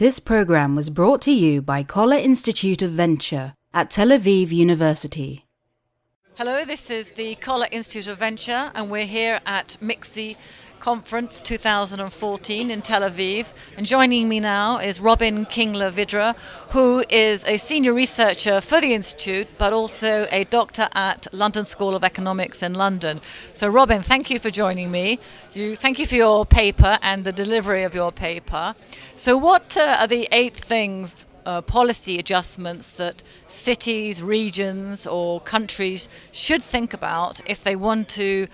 This program was brought to you by Koller Institute of Venture at Tel Aviv University. Hello, this is the Koller Institute of Venture, and we're here at MIXiii Conference 2014 in Tel Aviv. And joining me now is Robyn Klingler Vidra, who is a senior researcher for the Institute, but also a doctor at London School of Economics in London. So Robyn, thank you for joining me. Thank you for your paper and the delivery of your paper. So what are the 8 things, policy adjustments that cities, regions or countries should think about if they want to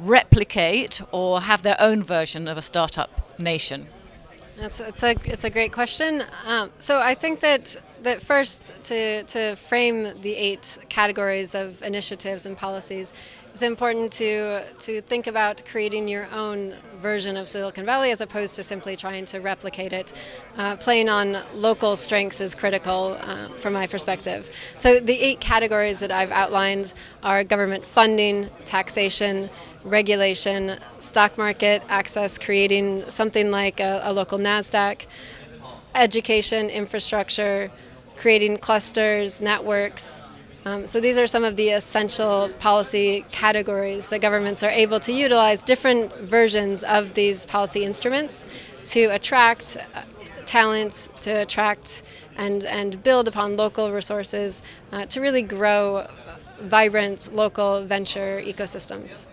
replicate or have their own version of a startup nation? It's a great question. So I think that first to frame the 8 categories of initiatives and policies, it's important to think about creating your own version of Silicon Valley as opposed to simply trying to replicate it. Playing on local strengths is critical from my perspective. So the 8 categories that I've outlined are government funding, taxation, regulation, stock market access, creating something like a local NASDAQ, education, infrastructure, creating clusters, networks. So these are some of the essential policy categories that governments are able to utilize different versions of these policy instruments to attract talent, to attract and build upon local resources to really grow vibrant local venture ecosystems.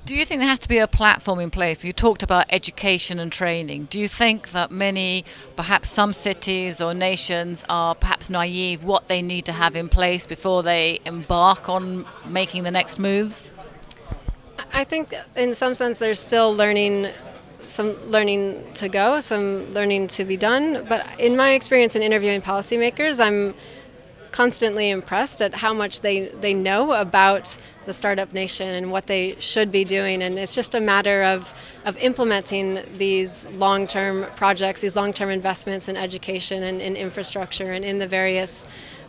Do you think there has to be a platform in place? You talked about education and training. Do you think that perhaps some cities or nations are perhaps naive what they need to have in place before they embark on making the next moves? I think in some sense there's still some learning to go, some learning to be done. But in my experience in interviewing policymakers, I'm constantly impressed at how much they know about the startup nation and what they should be doing, and it's just a matter of implementing these long-term projects, these long-term investments in education and in infrastructure and in the various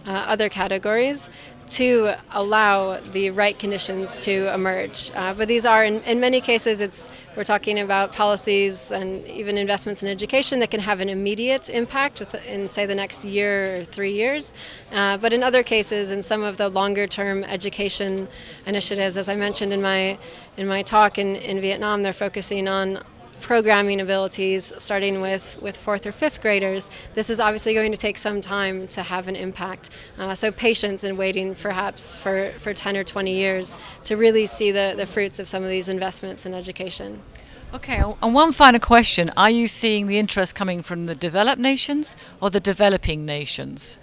other categories to allow the right conditions to emerge. But these are, in many cases, we're talking about policies and even investments in education that can have an immediate impact in, say, the next year or 3 years. But in other cases, in some of the longer-term education initiatives, as I mentioned in my talk in Vietnam, they're focusing on programming abilities starting with 4th or 5th graders. This is obviously going to take some time to have an impact. So patience and waiting perhaps for 10 or 20 years to really see the fruits of some of these investments in education. Okay, and one final question. Are you seeing the interest coming from the developed nations or the developing nations?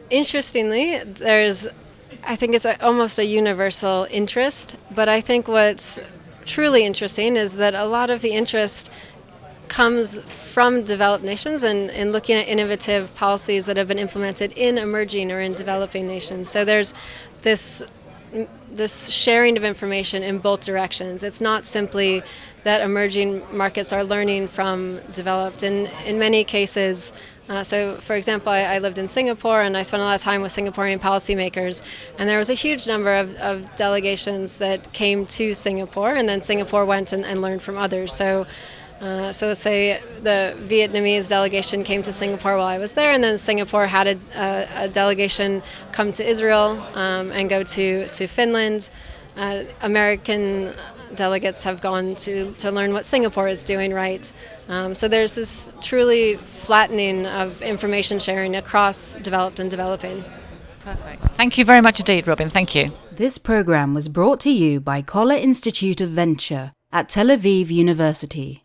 Interestingly, I think it's almost a universal interest, but I think what's truly interesting is that a lot of the interest comes from developed nations and looking at innovative policies that have been implemented in emerging or in developing nations. So there's this sharing of information in both directions. It's not simply that emerging markets are learning from developed. In many cases, so for example, I lived in Singapore and I spent a lot of time with Singaporean policymakers, and there was a huge number of delegations that came to Singapore, and then Singapore went and learned from others. So let's say the Vietnamese delegation came to Singapore while I was there, and then Singapore had a delegation come to Israel and go to Finland. American delegates have gone to learn what Singapore is doing right. So there's this truly flattening of information sharing across developed and developing. Perfect. Thank you very much indeed, Robyn. Thank you. This program was brought to you by Koller Institute of Venture at Tel Aviv University.